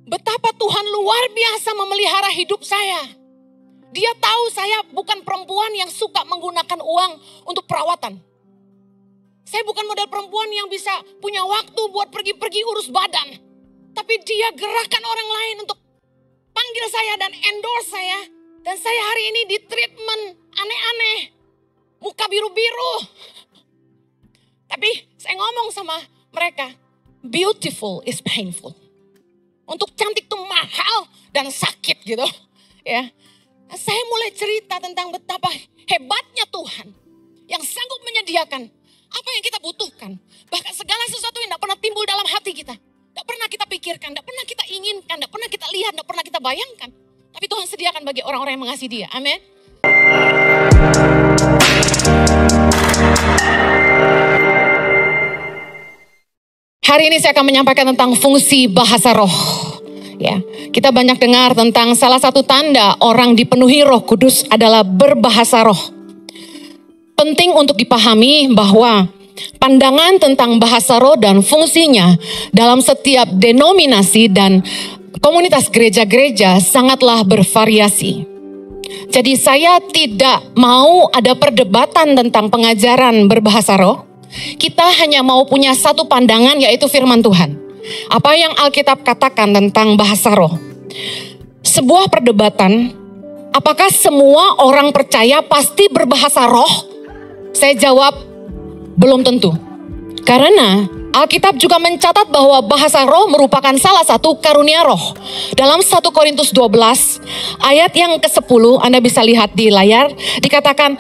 Betapa Tuhan luar biasa memelihara hidup saya. Dia tahu saya bukan perempuan yang suka menggunakan uang untuk perawatan. Saya bukan model perempuan yang bisa punya waktu buat pergi-pergi urus badan. Tapi dia gerakan orang lain untuk panggil saya dan endorse saya. Dan saya hari ini di treatment aneh-aneh. Muka biru-biru. Tapi saya ngomong sama mereka, beautiful is painful. Untuk cantik tuh mahal dan sakit gitu. Ya, saya mulai cerita tentang betapa hebatnya Tuhan yang sanggup menyediakan apa yang kita butuhkan. Bahkan segala sesuatu yang tidak pernah timbul dalam hati kita. Tidak pernah kita pikirkan, tidak pernah kita inginkan, tidak pernah kita lihat, tidak pernah kita bayangkan. Tapi Tuhan sediakan bagi orang-orang yang mengasihi Dia. Amin. Hari ini saya akan menyampaikan tentang fungsi bahasa roh. Ya, kita banyak dengar tentang salah satu tanda orang dipenuhi Roh Kudus adalah berbahasa roh. Penting untuk dipahami bahwa pandangan tentang bahasa roh dan fungsinya dalam setiap denominasi dan komunitas gereja-gereja sangatlah bervariasi. Jadi saya tidak mau ada perdebatan tentang pengajaran berbahasa roh. Kita hanya mau punya satu pandangan, yaitu firman Tuhan. Apa yang Alkitab katakan tentang bahasa roh. Sebuah perdebatan, apakah semua orang percaya pasti berbahasa roh? Saya jawab, belum tentu. Karena Alkitab juga mencatat bahwa bahasa roh merupakan salah satu karunia roh. Dalam 1 Korintus 12 ayat yang ke-10, Anda bisa lihat di layar, dikatakan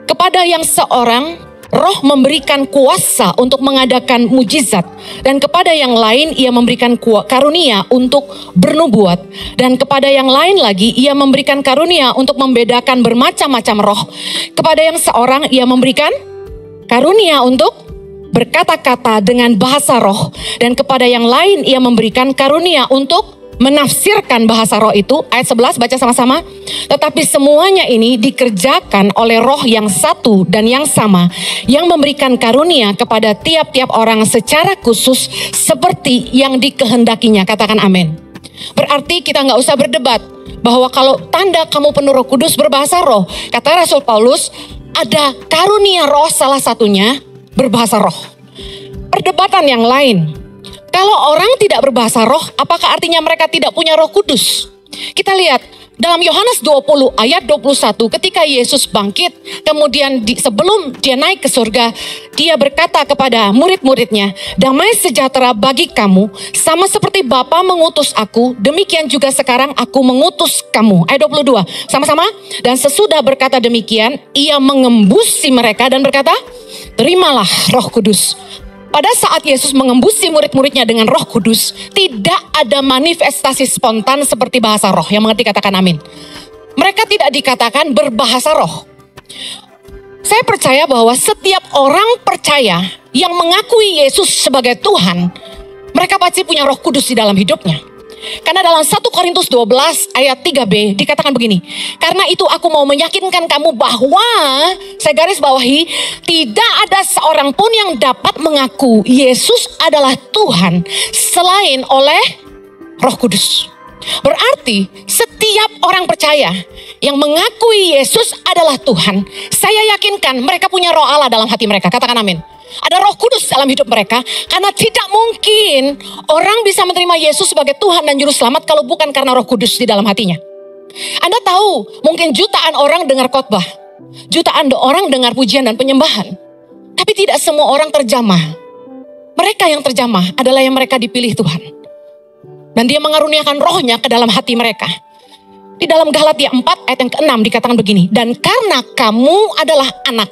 kepada yang seorang roh memberikan kuasa untuk mengadakan mujizat, dan kepada yang lain ia memberikan karunia untuk bernubuat, dan kepada yang lain lagi ia memberikan karunia untuk membedakan bermacam-macam roh. Kepada yang seorang ia memberikan karunia untuk berkata-kata dengan bahasa roh, dan kepada yang lain ia memberikan karunia untuk menafsirkan bahasa roh itu. Ayat 11 baca sama-sama. Tetapi semuanya ini dikerjakan oleh roh yang satu dan yang sama, yang memberikan karunia kepada tiap-tiap orang secara khusus seperti yang dikehendakinya. Katakan amin. Berarti kita gak usah berdebat bahwa kalau tanda kamu penuh Roh Kudus berbahasa roh, kata Rasul Paulus, ada karunia roh, salah satunya berbahasa roh. Perdebatan yang lain, kalau orang tidak berbahasa roh, apakah artinya mereka tidak punya Roh Kudus? Kita lihat dalam Yohanes 20 ayat 21, ketika Yesus bangkit, kemudian sebelum dia naik ke surga, dia berkata kepada murid-muridnya, damai sejahtera bagi kamu, sama seperti Bapa mengutus aku, demikian juga sekarang aku mengutus kamu. Ayat 22, sama-sama. Dan sesudah berkata demikian, ia mengembusi mereka dan berkata, terimalah Roh Kudus. Pada saat Yesus mengembusi murid-muridnya dengan Roh Kudus, tidak ada manifestasi spontan seperti bahasa roh. Yang mengerti katakan amin. Mereka tidak dikatakan berbahasa roh. Saya percaya bahwa setiap orang percaya yang mengakui Yesus sebagai Tuhan, mereka pasti punya Roh Kudus di dalam hidupnya. Karena dalam 1 Korintus 12 ayat 3b dikatakan begini, karena itu aku mau meyakinkan kamu bahwa, saya garis bawahi, tidak ada seorang pun yang dapat mengaku Yesus adalah Tuhan selain oleh Roh Kudus. Berarti setiap orang percaya yang mengakui Yesus adalah Tuhan, saya yakinkan mereka punya roh Allah dalam hati mereka. Katakan amin. Ada Roh Kudus dalam hidup mereka, karena tidak mungkin orang bisa menerima Yesus sebagai Tuhan dan Juru Selamat kalau bukan karena Roh Kudus di dalam hatinya. Anda tahu, mungkin jutaan orang dengar khotbah, jutaan orang dengar pujian dan penyembahan, tapi tidak semua orang terjamah. Mereka yang terjamah adalah yang mereka dipilih Tuhan, dan Dia mengaruniakan rohnya ke dalam hati mereka. Di dalam Galatia 4 ayat yang ke-6 dikatakan begini, dan karena kamu adalah anak,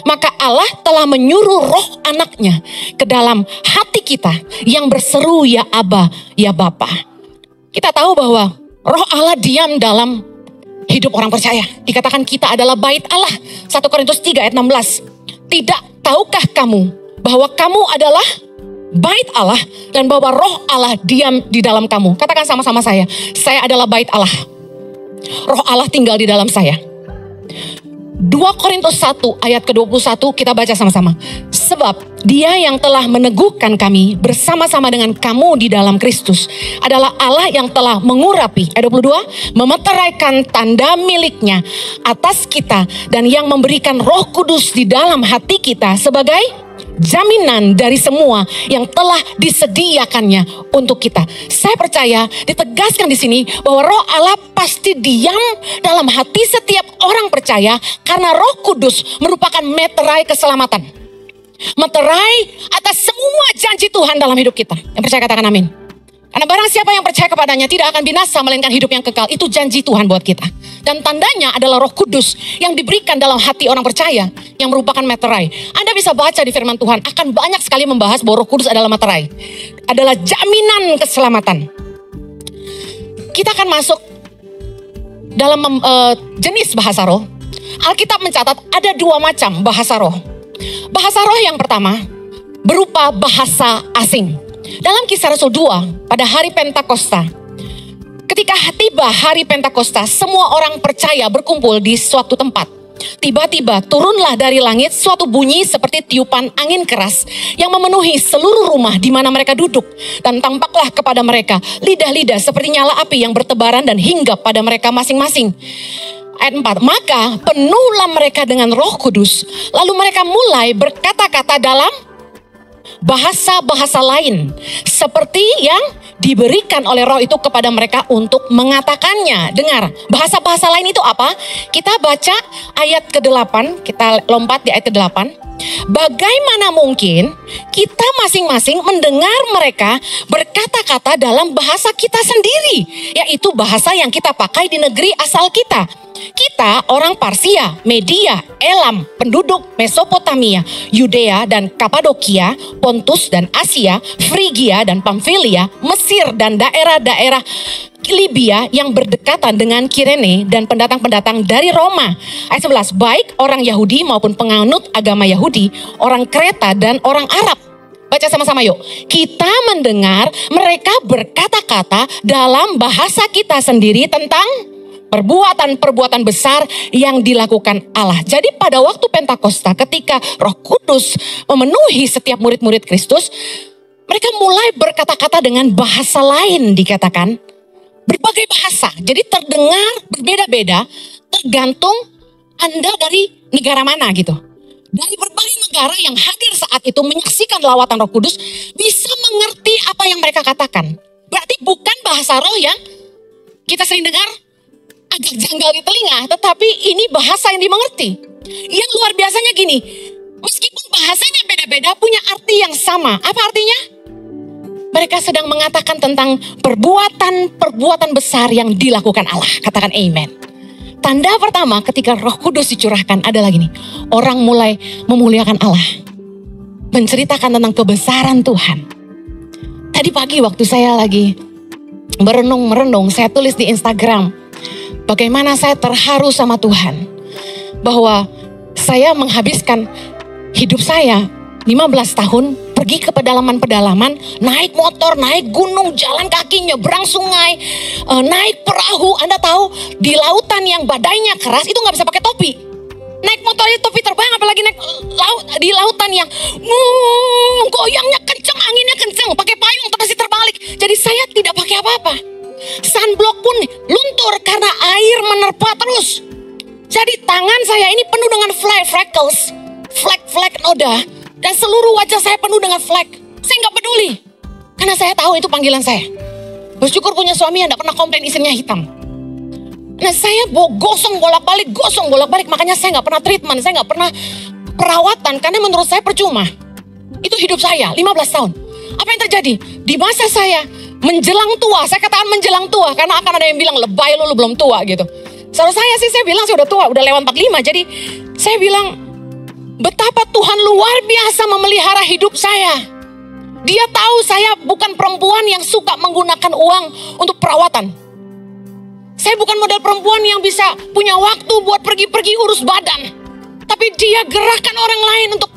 maka Allah telah menyuruh roh anaknya ke dalam hati kita yang berseru, ya Aba, ya Bapa. Kita tahu bahwa roh Allah diam dalam hidup orang percaya. Dikatakan kita adalah bait Allah. 1 Korintus 3 ayat 16. Tidak tahukah kamu bahwa kamu adalah bait Allah dan bahwa roh Allah diam di dalam kamu? Katakan sama-sama saya adalah bait Allah. Roh Allah tinggal di dalam saya. 2 Korintus 1 ayat ke-21 kita baca sama-sama. Sebab Dia yang telah meneguhkan kami bersama-sama dengan kamu di dalam Kristus adalah Allah yang telah mengurapi, ayat 22, memeteraikan tanda miliknya atas kita dan yang memberikan Roh Kudus di dalam hati kita sebagai jaminan dari semua yang telah disediakannya untuk kita. Saya percaya ditegaskan di sini bahwa Roh Allah pasti diam dalam hati setiap orang percaya karena Roh Kudus merupakan meterai keselamatan. Meterai atas semua janji Tuhan dalam hidup kita. Yang percaya katakan amin. Karena barang siapa yang percaya kepadanya tidak akan binasa melainkan hidup yang kekal. Itu janji Tuhan buat kita. Dan tandanya adalah Roh Kudus yang diberikan dalam hati orang percaya yang merupakan meterai. Anda bisa baca di firman Tuhan akan banyak sekali membahas bahwa Roh Kudus adalah meterai. Adalah jaminan keselamatan. Kita akan masuk dalam jenis bahasa roh. Alkitab mencatat ada 2 macam bahasa roh. Bahasa roh yang pertama berupa bahasa asing. Dalam Kisah Rasul 2 pada hari Pentakosta, ketika tiba hari Pentakosta, semua orang percaya berkumpul di suatu tempat. Tiba-tiba turunlah dari langit suatu bunyi seperti tiupan angin keras yang memenuhi seluruh rumah di mana mereka duduk. Dan tampaklah kepada mereka lidah-lidah seperti nyala api yang bertebaran dan hinggap pada mereka masing-masing. Ayat 4, maka penuhlah mereka dengan Roh Kudus, lalu mereka mulai berkata-kata dalam bahasa-bahasa lain, seperti yang diberikan oleh Roh itu kepada mereka untuk mengatakannya. Dengar, bahasa-bahasa lain itu apa? Kita baca ayat ke-8, kita lompat di ayat ke-8. Bagaimana mungkin kita masing-masing mendengar mereka berkata-kata dalam bahasa kita sendiri, yaitu bahasa yang kita pakai di negeri asal kita. Kita orang Parsia, Media, Elam, penduduk Mesopotamia, Yudea dan Kapadokia, Pontus dan Asia, Frigia dan Pamfilia, Mesir dan daerah-daerah Libya yang berdekatan dengan Kirene dan pendatang-pendatang dari Roma. Ayat 11, baik orang Yahudi maupun penganut agama Yahudi, orang Kreta dan orang Arab. Baca sama-sama yuk. Kita mendengar mereka berkata-kata dalam bahasa kita sendiri tentang perbuatan-perbuatan besar yang dilakukan Allah. Jadi pada waktu Pentakosta ketika Roh Kudus memenuhi setiap murid-murid Kristus, mereka mulai berkata-kata dengan bahasa lain dikatakan. Berbagai bahasa. Jadi terdengar berbeda-beda tergantung Anda dari negara mana gitu. Dari berbagai negara yang hadir saat itu menyaksikan lawatan Roh Kudus bisa mengerti apa yang mereka katakan. Berarti bukan bahasa roh yang kita sering dengar agak janggal di telinga, tetapi ini bahasa yang dimengerti. Yang luar biasanya gini, meskipun bahasanya beda-beda punya arti yang sama. Apa artinya? Mereka sedang mengatakan tentang perbuatan-perbuatan besar yang dilakukan Allah. Katakan amen. Tanda pertama ketika Roh Kudus dicurahkan adalah gini. Orang mulai memuliakan Allah. Menceritakan tentang kebesaran Tuhan. Tadi pagi waktu saya lagi merenung, saya tulis di Instagram. Bagaimana saya terharu sama Tuhan. Bahwa saya menghabiskan hidup saya 15 tahun pergi ke pedalaman-pedalaman, naik motor, naik gunung, jalan kaki, nyebrang sungai, naik perahu. Anda tahu di lautan yang badainya keras itu nggak bisa pakai topi. Naik motor aja topi terbang, apalagi naik di lautan yang goyangnya kenceng, anginnya kenceng, pakai payung pasti terbalik. Jadi saya tidak pakai apa-apa. Sunblock pun luntur karena air menerpa terus. Jadi tangan saya ini penuh dengan freckles, flek noda. Dan seluruh wajah saya penuh dengan flek. Saya nggak peduli. Karena saya tahu itu panggilan saya. Bersyukur punya suami yang nggak pernah komplain istrinya hitam. Nah saya gosong bolak-balik. Makanya saya nggak pernah treatment. Saya nggak pernah perawatan. Karena menurut saya percuma. Itu hidup saya 15 tahun. Apa yang terjadi? Di masa saya menjelang tua. Saya katakan menjelang tua. Karena akan ada yang bilang lebay lu belum tua gitu. Kalau saya sih saya bilang saya udah tua. Udah lewat 45. Jadi saya bilang betapa Tuhan luar biasa memelihara hidup saya. Dia tahu saya bukan perempuan yang suka menggunakan uang untuk perawatan. Saya bukan model perempuan yang bisa punya waktu buat pergi-pergi urus badan. Tapi dia gerakkan orang lain untuk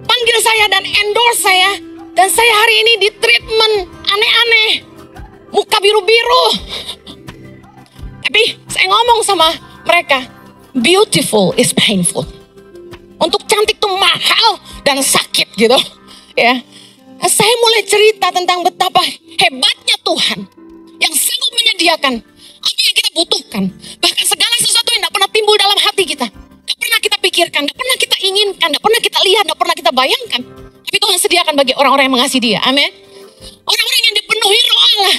panggil saya dan endorse saya. Dan saya hari ini di treatment aneh-aneh. Muka biru-biru. Tapi saya ngomong sama mereka, beautiful is painful. Untuk cantik tuh mahal, dan sakit gitu. Ya, saya mulai cerita tentang betapa hebatnya Tuhan yang sanggup menyediakan apa yang kita butuhkan. Bahkan segala sesuatu yang tidak pernah timbul dalam hati kita, tidak pernah kita pikirkan, tidak pernah kita inginkan, tidak pernah kita lihat, tidak pernah kita bayangkan. Tapi Tuhan sediakan bagi orang-orang yang mengasihi Dia. Amin. Orang-orang yang dipenuhi Roh Allah.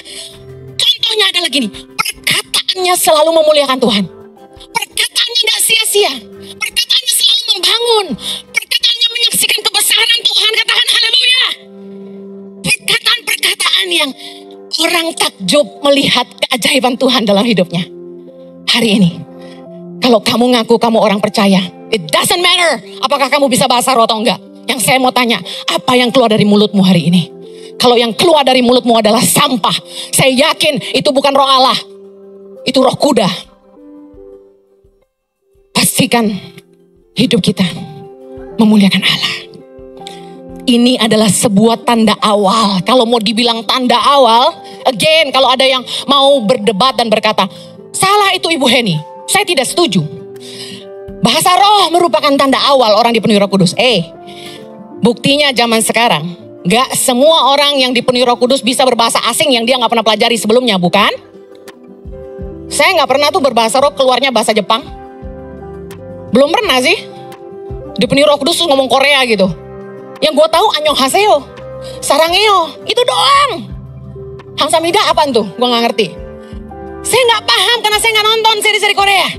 Contohnya adalah gini, perkataannya selalu memuliakan Tuhan. Perkataannya tidak sia-sia. Perkataannya selalu membangun. Perkataannya menyaksikan kebesaran Tuhan. Katakan haleluya. Perkataan-perkataan yang orang takjub melihat keajaiban Tuhan dalam hidupnya. Hari ini, kalau kamu ngaku kamu orang percaya, it doesn't matter apakah kamu bisa bahasa roh atau enggak. Yang saya mau tanya, apa yang keluar dari mulutmu hari ini? Kalau yang keluar dari mulutmu adalah sampah, saya yakin itu bukan roh Allah. Itu roh kuda. Pastikan hidup kita memuliakan Allah. Ini adalah sebuah tanda awal. Kalau mau dibilang tanda awal, again, kalau ada yang mau berdebat dan berkata, salah itu Ibu Heni, saya tidak setuju. Bahasa roh merupakan tanda awal orang dipenuhi Roh Kudus. Buktinya zaman sekarang, gak semua orang yang dipenuhi Roh Kudus bisa berbahasa asing yang dia gak pernah pelajari sebelumnya, bukan? Saya gak pernah tuh berbahasa roh keluarnya bahasa Jepang. Belum pernah sih. Dipenuhi Roh Kudus terus ngomong Korea gitu. Yang gue tahu annyeonghaseyo, sarangeo, itu doang. Hamsamida apaan tuh? Gue gak ngerti. Saya gak paham karena saya gak nonton seri-seri Korea.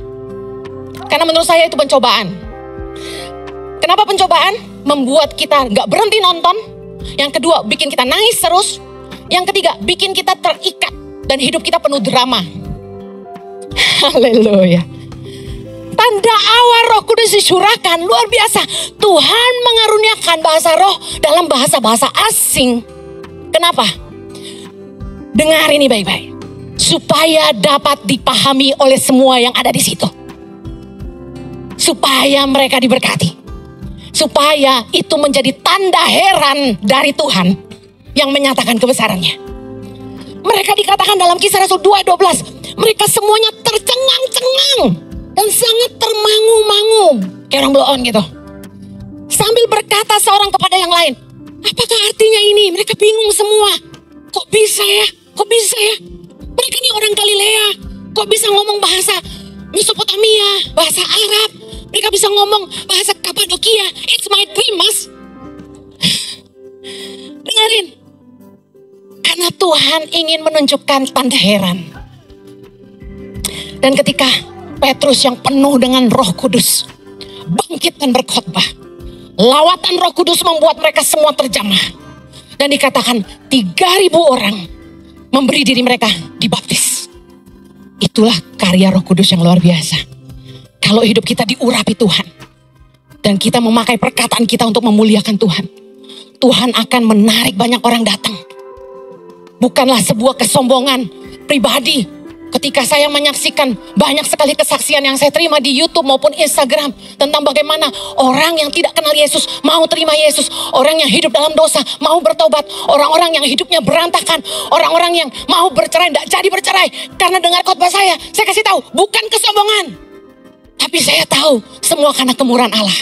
Karena menurut saya itu pencobaan. Kenapa pencobaan? Membuat kita gak berhenti nonton. Yang kedua, bikin kita nangis terus. Yang ketiga, bikin kita terikat. Dan hidup kita penuh drama. Haleluya. Tanda awal Roh Kudus dicurahkan, luar biasa. Tuhan mengaruniakan bahasa roh dalam bahasa-bahasa asing. Kenapa? Dengar ini baik-baik. Supaya dapat dipahami oleh semua yang ada di situ. Supaya mereka diberkati. Supaya itu menjadi tanda heran dari Tuhan yang menyatakan kebesarannya. Mereka dikatakan dalam Kisah Rasul 2:12, mereka semuanya tercengang-cengang dan sangat termangu-mangu, kayak orang blow on gitu. Sambil berkata seorang kepada yang lain, apakah artinya ini? Mereka bingung semua. Kok bisa ya? Kok bisa ya? Mereka ini orang Galilea, kok bisa ngomong bahasa Mesopotamia, bahasa Arab? Mereka bisa ngomong bahasa Kapadokia. It's my dream, Mas. Dengerin. Karena Tuhan ingin menunjukkan tanda heran. Dan ketika Petrus yang penuh dengan Roh Kudus bangkit dan berkhotbah, lawatan Roh Kudus membuat mereka semua terjamah. Dan dikatakan 3.000 orang memberi diri mereka dibaptis. Itulah karya Roh Kudus yang luar biasa. Kalau hidup kita diurapi Tuhan dan kita memakai perkataan kita untuk memuliakan Tuhan, Tuhan akan menarik banyak orang datang. Bukanlah sebuah kesombongan pribadi. Ketika saya menyaksikan banyak sekali kesaksian yang saya terima di YouTube maupun Instagram tentang bagaimana orang yang tidak kenal Yesus mau terima Yesus, orang yang hidup dalam dosa mau bertobat, orang-orang yang hidupnya berantakan, orang-orang yang mau bercerai tidak jadi bercerai karena dengar khotbah saya kasih tahu bukan kesombongan. Tapi saya tahu semua karena kemurahan Allah.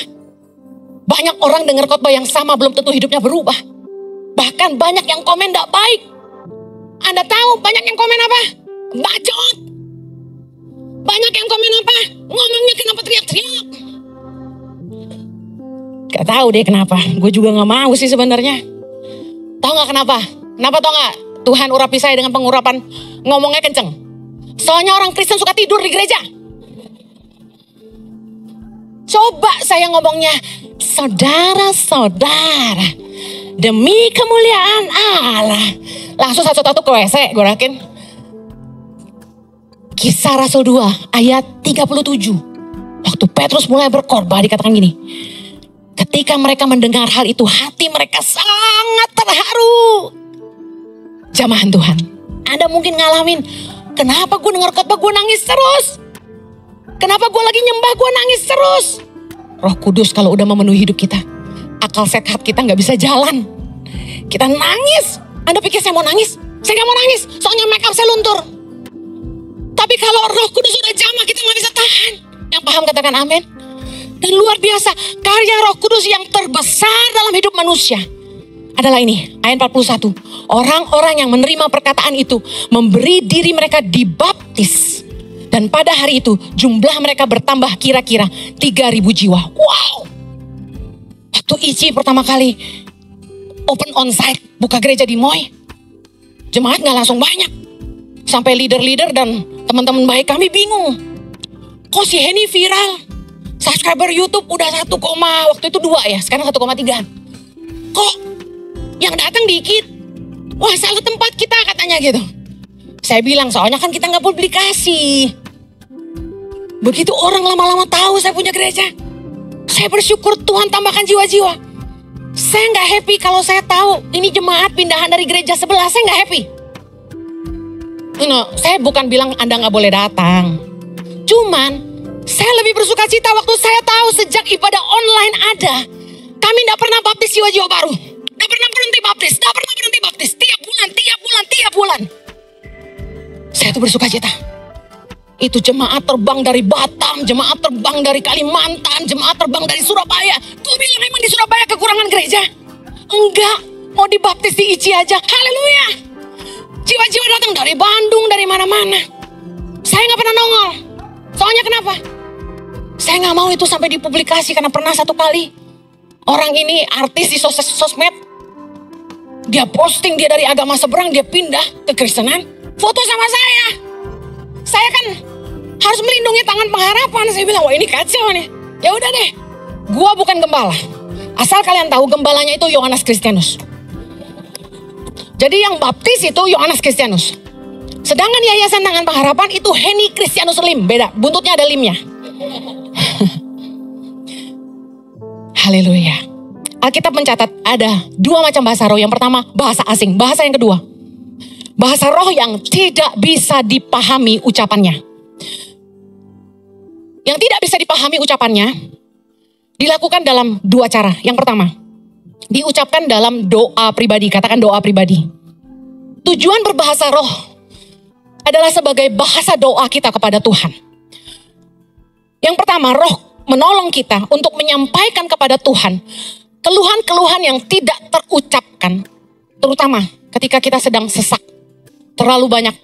Banyak orang dengar khotbah yang sama belum tentu hidupnya berubah. Bahkan banyak yang komen tidak baik. Anda tahu banyak yang komen apa? Bacot. Banyak yang komen apa? Ngomongnya kenapa teriak-teriak? Gak tahu deh kenapa. Gue juga gak mau sih sebenarnya. Tahu gak kenapa? Kenapa tahu gak? Tuhan urapi saya dengan pengurapan ngomongnya kenceng. Soalnya orang Kristen suka tidur di gereja. Coba saya ngomongnya, saudara-saudara, demi kemuliaan Allah. Langsung satu-satu ke WC, gue yakin. Kisah Rasul 2 ayat 37. Waktu Petrus mulai berkhotbah dikatakan gini. Ketika mereka mendengar hal itu, hati mereka sangat terharu. Jamahan Tuhan, Anda mungkin ngalamin, kenapa gue dengar khotbah gue nangis terus? Kenapa gue lagi nyembah gue nangis terus? Roh Kudus kalau udah memenuhi hidup kita, akal sehat kita gak bisa jalan. Kita nangis. Anda pikir saya mau nangis? Saya gak mau nangis, soalnya make up saya luntur. Tapi kalau Roh Kudus udah jamah, kita gak bisa tahan. Yang paham katakan amin. Dan luar biasa, karya Roh Kudus yang terbesar dalam hidup manusia adalah ini, ayat 41. Orang-orang yang menerima perkataan itu memberi diri mereka dibaptis. Dan pada hari itu jumlah mereka bertambah kira-kira 3.000 jiwa. Wow. Waktu Ici pertama kali open onsite, buka gereja di Moy, jemaat gak langsung banyak. Sampai leader-leader dan teman-teman baik kami bingung. Kok si Henny viral? Subscriber YouTube udah 1, waktu itu 2 ya, sekarang 1,3. Kok yang datang dikit? Wah, salah tempat kita katanya gitu. Saya bilang soalnya kan kita nggak publikasi. Begitu orang lama-lama tahu saya punya gereja, saya bersyukur Tuhan tambahkan jiwa-jiwa. Saya nggak happy kalau saya tahu ini jemaat pindahan dari gereja sebelah, saya nggak happy. Saya bukan bilang Anda nggak boleh datang. Cuman saya lebih bersuka cita waktu saya tahu sejak ibadah online ada, kami tidak pernah baptis jiwa-jiwa baru. Tidak pernah berhenti baptis. Tiap bulan. Saya tuh bersuka cita. Itu jemaat terbang dari Batam, jemaat terbang dari Kalimantan, jemaat terbang dari Surabaya. Gue bilang emang di Surabaya kekurangan gereja? Enggak, mau dibaptis di Ici aja. Haleluya. Jiwa-jiwa datang dari Bandung, dari mana-mana. Saya nggak pernah nongol. Soalnya kenapa? Saya nggak mau itu sampai dipublikasi karena pernah satu kali orang ini artis di sosmed, dia posting dia dari agama seberang, dia pindah ke Kristenan, foto sama saya. Saya kan harus melindungi tangan pengharapan. Saya bilang, wah ini kacau nih. Ya udah deh, gua bukan gembala. Asal kalian tahu gembalanya itu Yohanes Kristianus. Jadi yang baptis itu Yohanes Kristianus. Sedangkan Yayasan Tangan Pengharapan itu Henny Kristianus Lim, beda, buntutnya ada limnya. Haleluya. Alkitab mencatat ada 2 macam bahasa roh. Yang pertama bahasa asing, bahasa yang kedua bahasa roh yang tidak bisa dipahami ucapannya. Yang tidak bisa dipahami ucapannya dilakukan dalam 2 cara. Yang pertama, diucapkan dalam doa pribadi, katakan doa pribadi. Tujuan berbahasa roh adalah sebagai bahasa doa kita kepada Tuhan. Yang pertama, roh menolong kita untuk menyampaikan kepada Tuhan keluhan-keluhan yang tidak terucapkan. Terutama ketika kita sedang sesak, terlalu banyak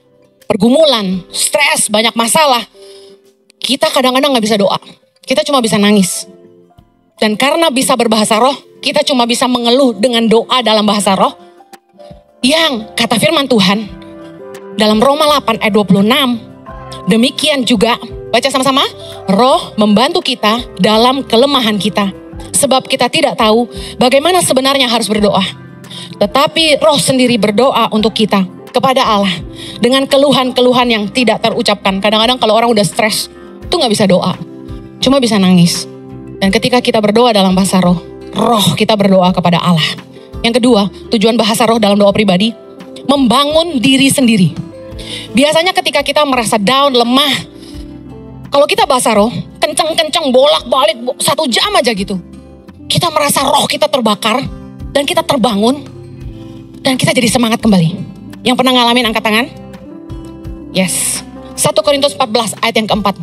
pergumulan, stres, banyak masalah. Kita kadang-kadang gak bisa doa. Kita cuma bisa nangis. Dan karena bisa berbahasa roh, kita cuma bisa mengeluh dengan doa dalam bahasa roh. Yang kata firman Tuhan dalam Roma 8 ayat 26. Demikian juga, baca sama-sama, roh membantu kita dalam kelemahan kita. Sebab kita tidak tahu bagaimana sebenarnya harus berdoa. Tetapi roh sendiri berdoa untuk kita kepada Allah dengan keluhan-keluhan yang tidak terucapkan. Kadang-kadang kalau orang udah stres, itu gak bisa doa. Cuma bisa nangis. Dan ketika kita berdoa dalam bahasa roh, roh kita berdoa kepada Allah. Yang kedua, tujuan bahasa roh dalam doa pribadi, membangun diri sendiri. Biasanya ketika kita merasa down, lemah, kalau kita bahasa roh, kenceng-kenceng, bolak-balik 1 jam aja gitu. Kita merasa roh kita terbakar, dan kita terbangun, dan kita jadi semangat kembali. Yang pernah ngalamin angkat tangan? Yes. 1 Korintus 14 ayat yang keempat.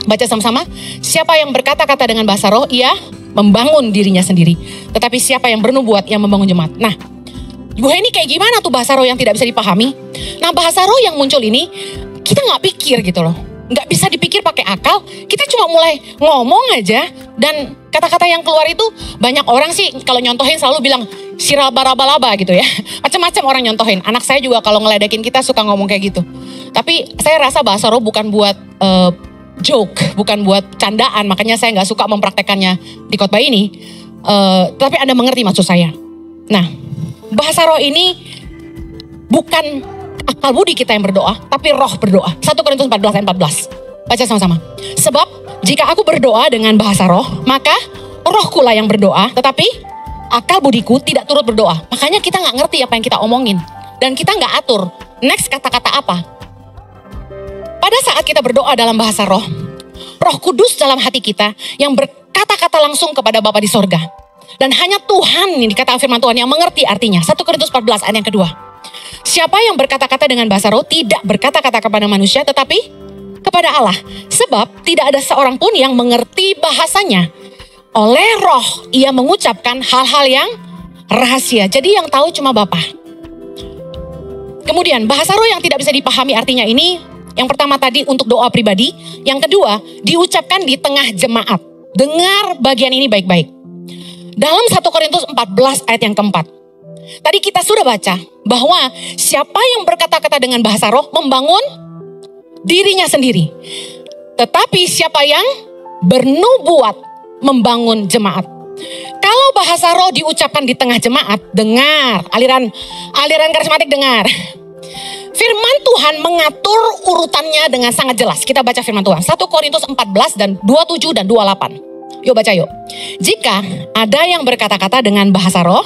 Baca sama-sama. Siapa yang berkata-kata dengan bahasa roh, ia membangun dirinya sendiri. Tetapi siapa yang bernubuat, ia membangun jemaat. Nah, Bu Henny kayak gimana tuh bahasa roh yang tidak bisa dipahami? Nah, bahasa roh yang muncul ini, kita gak pikir gitu loh. Gak bisa dipikir pakai akal. Kita cuma mulai ngomong aja. Dan kata-kata yang keluar itu, banyak orang sih kalau nyontohin selalu bilang, siraba-raba-laba gitu ya. Macam-macam orang nyontohin. Anak saya juga kalau ngeledekin kita suka ngomong kayak gitu. Tapi saya rasa bahasa roh bukan buat joke, bukan buat candaan. Makanya saya gak suka mempraktekannya di khotbah ini. Tapi Anda mengerti maksud saya. Nah, bahasa roh ini bukan akal budi kita yang berdoa, tapi roh berdoa. 1 Korintus 14 ayat 14. Baca sama-sama. Sebab jika aku berdoa dengan bahasa roh, maka rohku lah yang berdoa, tetapi akal budiku tidak turut berdoa. Makanya kita gak ngerti apa yang kita omongin. Dan kita gak atur next kata-kata apa. Pada saat kita berdoa dalam bahasa roh, Roh Kudus dalam hati kita yang berkata-kata langsung kepada Bapa di sorga. Dan hanya Tuhan, ini kata firman Tuhan, yang mengerti artinya. 1 Korintus 14 ayat yang kedua. Siapa yang berkata-kata dengan bahasa roh tidak berkata-kata kepada manusia, tetapi kepada Allah. Sebab tidak ada seorang pun yang mengerti bahasanya. Oleh Roh ia mengucapkan hal-hal yang rahasia. Jadi yang tahu cuma Bapa. Kemudian bahasa roh yang tidak bisa dipahami artinya ini, yang pertama tadi untuk doa pribadi, yang kedua diucapkan di tengah jemaat. Dengar bagian ini baik-baik. Dalam 1 Korintus 14 ayat yang keempat. Tadi kita sudah baca bahwa siapa yang berkata-kata dengan bahasa roh membangun dirinya sendiri. Tetapi siapa yang bernubuat membangun jemaat. Kalau bahasa roh diucapkan di tengah jemaat, dengar, aliran karismatik dengar. Firman Tuhan mengatur urutannya dengan sangat jelas. Kita baca firman Tuhan. 1 Korintus 14 dan 27 dan 28. Yuk baca yuk. Jika ada yang berkata-kata dengan bahasa roh,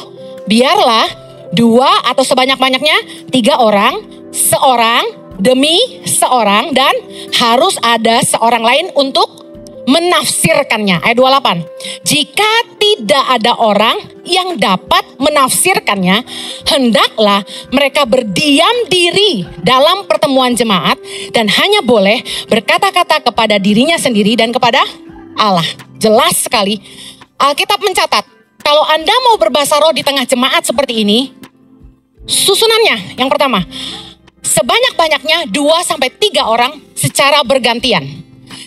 biarlah 2 atau sebanyak-banyaknya 3 orang, seorang demi seorang, dan harus ada seorang lain untuk menafsirkannya. Ayat 28. Jika tidak ada orang yang dapat menafsirkannya, hendaklah mereka berdiam diri dalam pertemuan jemaat dan hanya boleh berkata-kata kepada dirinya sendiri dan kepada Allah. Jelas sekali. Alkitab mencatat, kalau Anda mau berbahasa roh di tengah jemaat seperti ini, susunannya yang pertama, sebanyak-banyaknya 2-3 orang secara bergantian.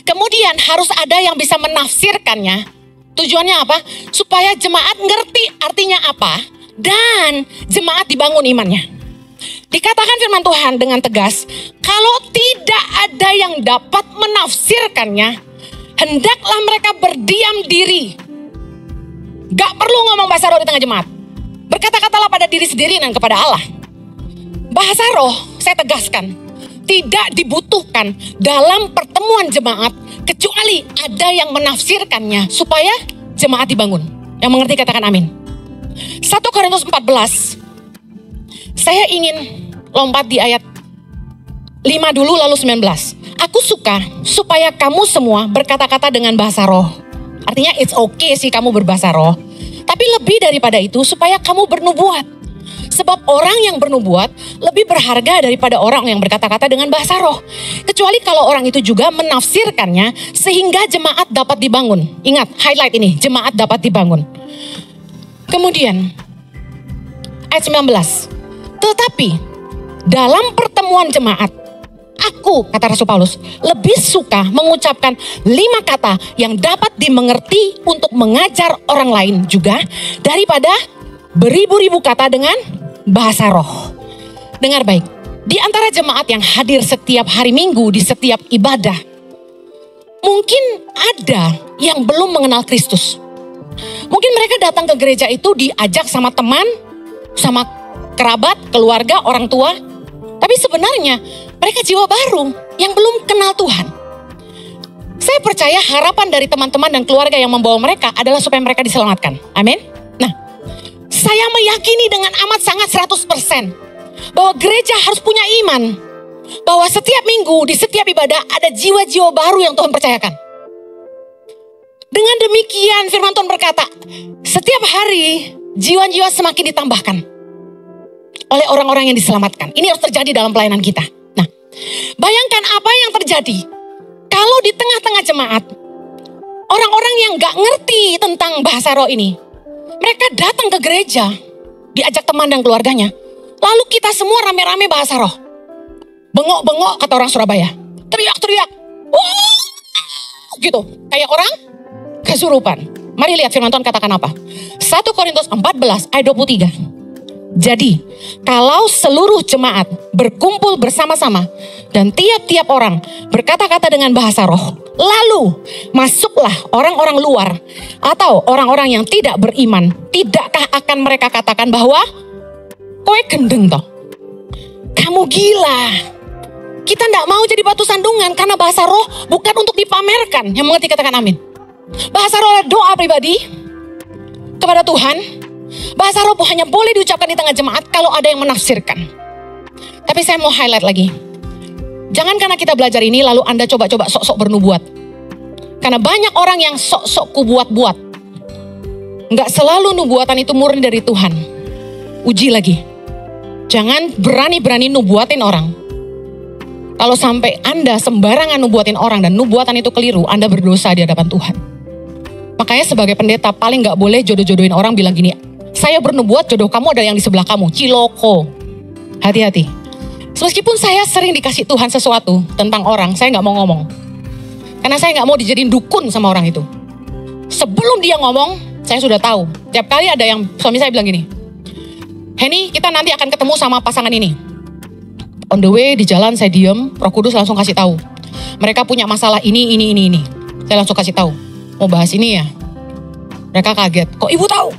Kemudian harus ada yang bisa menafsirkannya. Tujuannya apa? Supaya jemaat ngerti artinya apa dan jemaat dibangun imannya. Dikatakan firman Tuhan dengan tegas, kalau tidak ada yang dapat menafsirkannya, hendaklah mereka berdiam diri. Gak perlu ngomong bahasa roh di tengah jemaat. Berkata-katalah pada diri sendiri dan kepada Allah. Bahasa roh, saya tegaskan, tidak dibutuhkan dalam pertemuan jemaat kecuali ada yang menafsirkannya supaya jemaat dibangun. Yang mengerti katakan amin. 1 Korintus 14. Saya ingin lompat di ayat 5 dulu lalu 19. Aku suka supaya kamu semua berkata-kata dengan bahasa roh. Artinya it's okay sih kamu berbahasa roh. Tapi lebih daripada itu supaya kamu bernubuat. Sebab orang yang bernubuat lebih berharga daripada orang yang berkata-kata dengan bahasa roh. Kecuali kalau orang itu juga menafsirkannya sehingga jemaat dapat dibangun. Ingat, highlight ini, jemaat dapat dibangun. Kemudian, ayat 19. Tetapi dalam pertemuan jemaat, aku, kata Rasul Paulus, lebih suka mengucapkan 5 kata yang dapat dimengerti untuk mengajar orang lain juga daripada beribu-ribu kata dengan bahasa roh. Dengar baik, di antara jemaat yang hadir setiap hari Minggu di setiap ibadah, mungkin ada yang belum mengenal Kristus. Mungkin mereka datang ke gereja itu diajak sama teman, sama kerabat, keluarga, orang tua. Tapi sebenarnya mereka jiwa baru yang belum kenal Tuhan. Saya percaya harapan dari teman-teman dan keluarga yang membawa mereka adalah supaya mereka diselamatkan. Amin. Saya meyakini dengan amat sangat 100% bahwa gereja harus punya iman. Bahwa setiap minggu di setiap ibadah ada jiwa-jiwa baru yang Tuhan percayakan. Dengan demikian firman Tuhan berkata, setiap hari jiwa-jiwa semakin ditambahkan oleh orang-orang yang diselamatkan. Ini harus terjadi dalam pelayanan kita. Nah, bayangkan apa yang terjadi kalau di tengah-tengah jemaat orang-orang yang gak ngerti tentang bahasa roh ini, mereka datang ke gereja, diajak teman dan keluarganya. Lalu kita semua rame-rame bahasa roh. Bengok-bengok kata orang Surabaya. Teriak-teriak. Wah! Gitu. Kayak orang kesurupan. Mari lihat firman Tuhan katakan apa. 1 Korintus 14 ayat 23. Jadi, kalau seluruh jemaat berkumpul bersama-sama dan tiap-tiap orang berkata-kata dengan bahasa roh, lalu masuklah orang-orang luar atau orang-orang yang tidak beriman, tidakkah akan mereka katakan bahwa kowe gendeng toh? Kamu gila. Kita tidak mau jadi batu sandungan karena bahasa roh bukan untuk dipamerkan. Yang mengerti katakan amin. Bahasa roh adalah doa pribadi kepada Tuhan. Bahasa roh hanya boleh diucapkan di tengah jemaat kalau ada yang menafsirkan. Tapi saya mau highlight lagi. Jangan karena kita belajar ini lalu Anda coba-coba sok-sok bernubuat. Karena banyak orang yang sok-sok kubuat-buat. Enggak selalu nubuatan itu murni dari Tuhan. Uji lagi. Jangan berani-berani nubuatin orang. Kalau sampai Anda sembarangan nubuatin orang dan nubuatan itu keliru, Anda berdosa di hadapan Tuhan. Makanya sebagai pendeta paling gak boleh jodoh-jodohin orang bilang gini, saya bernubuat jodoh kamu ada yang di sebelah kamu, ciloko. Hati-hati. Meskipun saya sering dikasih Tuhan sesuatu tentang orang, saya gak mau ngomong. Karena saya gak mau dijadiin dukun sama orang itu. Sebelum dia ngomong, saya sudah tahu. Tiap kali ada yang suami saya bilang gini, Henny, kita nanti akan ketemu sama pasangan ini. On the way di jalan saya diem, Roh Kudus langsung kasih tahu. Mereka punya masalah ini. Saya langsung kasih tahu. Mau bahas ini ya? Mereka kaget. Kok ibu tahu?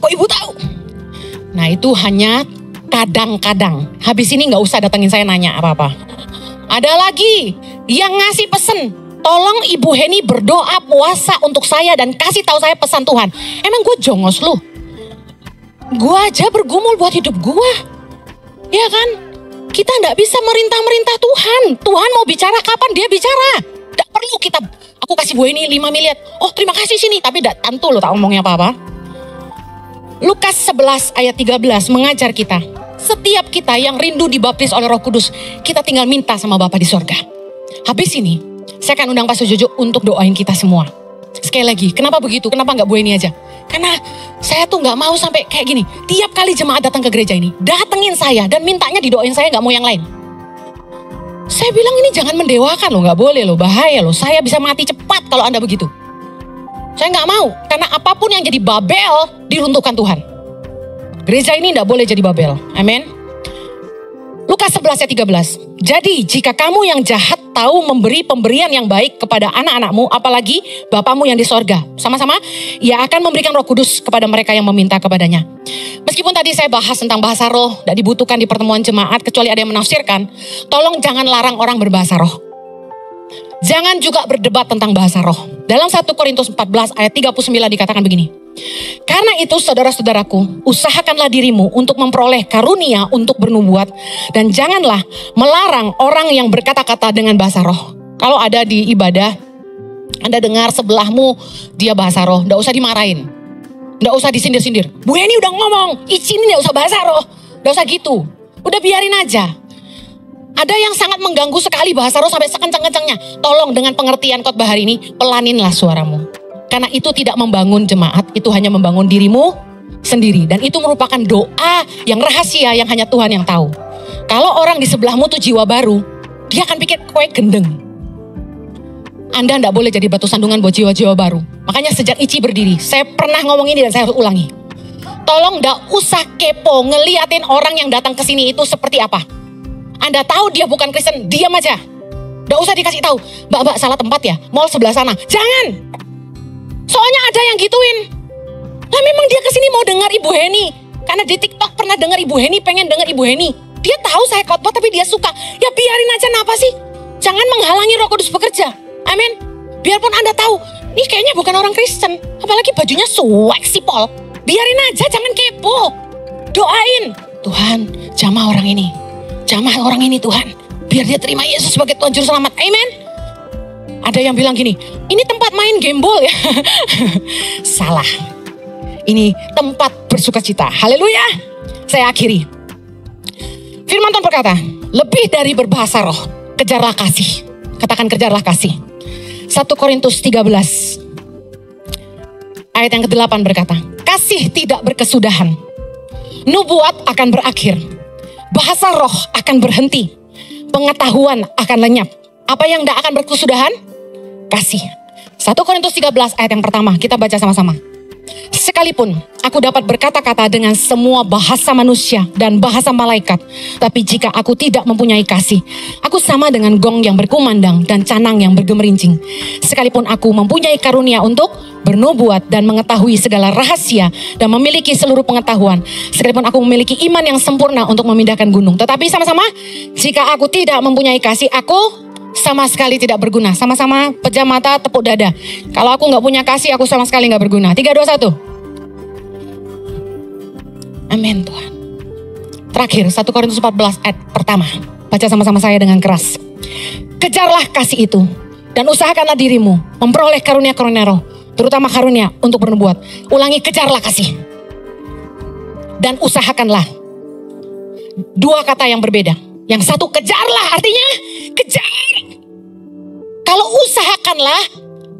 Nah itu hanya kadang-kadang. Habis ini nggak usah datengin saya nanya apa-apa. Ada lagi yang ngasih pesen. Tolong Ibu Henny berdoa puasa untuk saya dan kasih tahu saya pesan Tuhan. Emang gue jongos lu? Gue aja bergumul buat hidup gue. Ya kan? Kita gak bisa merintah-merintah Tuhan. Tuhan mau bicara kapan dia bicara. Gak perlu kita, aku kasih Bu Henny 5 miliar. Oh terima kasih sini. Tapi gak tentu lo tak ngomongnya apa-apa. Lukas 11 ayat 13 mengajar kita. Setiap kita yang rindu dibaptis oleh Roh Kudus, kita tinggal minta sama Bapa di sorga. Habis ini, saya akan undang Pastor Jojo untuk doain kita semua. Sekali lagi, kenapa begitu? Kenapa gak Bu Henny aja? Karena saya tuh gak mau sampai kayak gini. Tiap kali jemaat datang ke gereja ini, datengin saya dan mintanya didoain saya, gak mau yang lain. Saya bilang ini jangan mendewakan loh, gak boleh loh, bahaya loh. Saya bisa mati cepat kalau Anda begitu. Saya gak mau, karena apapun yang jadi Babel, diruntuhkan Tuhan. Gereja ini gak boleh jadi Babel, amin. Lukas 11 ayat 13. Jadi jika kamu yang jahat tahu memberi pemberian yang baik kepada anak-anakmu, apalagi Bapamu yang di sorga, sama-sama Ia akan memberikan Roh Kudus kepada mereka yang meminta kepadanya. Meskipun tadi saya bahas tentang bahasa roh, tidak dibutuhkan di pertemuan jemaat kecuali ada yang menafsirkan, tolong jangan larang orang berbahasa roh. Jangan juga berdebat tentang bahasa roh. Dalam 1 Korintus 14 ayat 39 dikatakan begini. Karena itu saudara-saudaraku, usahakanlah dirimu untuk memperoleh karunia untuk bernubuat dan janganlah melarang orang yang berkata-kata dengan bahasa roh. Kalau ada di ibadah, Anda dengar sebelahmu dia bahasa roh, enggak usah dimarahin. Enggak usah disindir-sindir. Bu Henny udah ngomong, izinin enggak usah bahasa roh. Enggak usah gitu. Udah biarin aja. Ada yang sangat mengganggu sekali bahasa roh sampai sekencang-kencangnya. Tolong dengan pengertian khotbah hari ini, pelaninlah suaramu. Karena itu tidak membangun jemaat, itu hanya membangun dirimu sendiri. Dan itu merupakan doa yang rahasia yang hanya Tuhan yang tahu. Kalau orang di sebelahmu tuh jiwa baru, dia akan pikir kowe gendeng. Anda tidak boleh jadi batu sandungan buat jiwa-jiwa baru. Makanya sejak Ici berdiri, saya pernah ngomong ini dan saya harus ulangi. Tolong tidak usah kepo ngeliatin orang yang datang ke sini itu seperti apa. Anda tahu dia bukan Kristen, diam aja. Tidak usah dikasih tahu, mbak salah tempat ya, mall sebelah sana. Jangan. Soalnya ada yang gituin. Lah memang dia kesini mau dengar Ibu Henny. Karena di TikTok pernah dengar Ibu Henny, pengen dengar Ibu Henny. Dia tahu saya khotbah tapi dia suka. Ya biarin aja, kenapa sih? Jangan menghalangi Roh Kudus bekerja. Amin. Biarpun Anda tahu, ini kayaknya bukan orang Kristen. Apalagi bajunya seksi pol. Biarin aja, jangan kepo. Doain. Tuhan, jamah orang ini. Jamah orang ini Tuhan. Biar dia terima Yesus sebagai Tuhan Juru Selamat. Amin. Ada yang bilang gini, ini tempat main gembol ya. Salah. Ini tempat bersukacita. Haleluya. Saya akhiri. Firman Tuhan berkata, lebih dari berbahasa roh, kejarlah kasih. Katakan kejarlah kasih. 1 Korintus 13 ayat yang ke-8 berkata, kasih tidak berkesudahan. Nubuat akan berakhir. Bahasa roh akan berhenti. Pengetahuan akan lenyap. Apa yang tidak akan berkesudahan? Kasih. 1 Korintus 13 ayat yang pertama, kita baca sama-sama. Sekalipun aku dapat berkata-kata dengan semua bahasa manusia dan bahasa malaikat, tapi jika aku tidak mempunyai kasih, aku sama dengan gong yang berkumandang dan canang yang bergemerincing. Sekalipun aku mempunyai karunia untuk bernubuat dan mengetahui segala rahasia dan memiliki seluruh pengetahuan, sekalipun aku memiliki iman yang sempurna untuk memindahkan gunung, tetapi sama-sama, jika aku tidak mempunyai kasih, aku sama sekali tidak berguna. Sama-sama pejam mata, tepuk dada. Kalau aku gak punya kasih, aku sama sekali gak berguna. 3, 2, 1. Amin Tuhan. Terakhir 1 Korintus 14 ayat pertama. Baca sama-sama saya dengan keras. Kejarlah kasih itu dan usahakanlah dirimu memperoleh karunia-karunia roh, terutama karunia untuk bernubuat. Ulangi, kejarlah kasih dan usahakanlah. Dua kata yang berbeda. Yang satu kejarlah, artinya kejar. usahakanlah.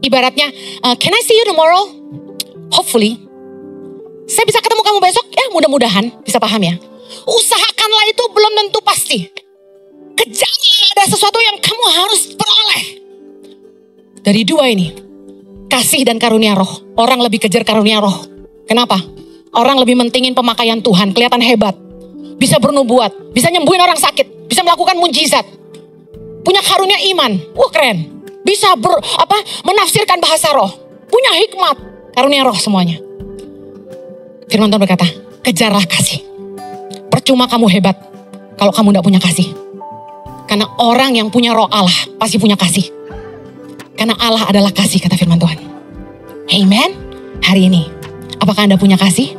Ibaratnya, can I see you tomorrow? Hopefully. Saya bisa ketemu kamu besok? Ya mudah-mudahan, bisa paham ya. Usahakanlah itu belum tentu pasti. Kejarlah, ada sesuatu yang kamu harus peroleh. Dari dua ini, kasih dan karunia roh. Orang lebih kejar karunia roh. Kenapa? Orang lebih mentingin pemakaian Tuhan, kelihatan hebat. Bisa bernubuat, bisa nyembuhin orang sakit, bisa melakukan mujizat. Punya karunia iman, wah keren. Bisa menafsirkan bahasa roh. Punya hikmat, karunia roh semuanya. Firman Tuhan berkata, kejarlah kasih. Percuma kamu hebat kalau kamu tidak punya kasih. Karena orang yang punya roh Allah pasti punya kasih. Karena Allah adalah kasih, kata firman Tuhan. Amen. Hari ini, apakah Anda punya kasih?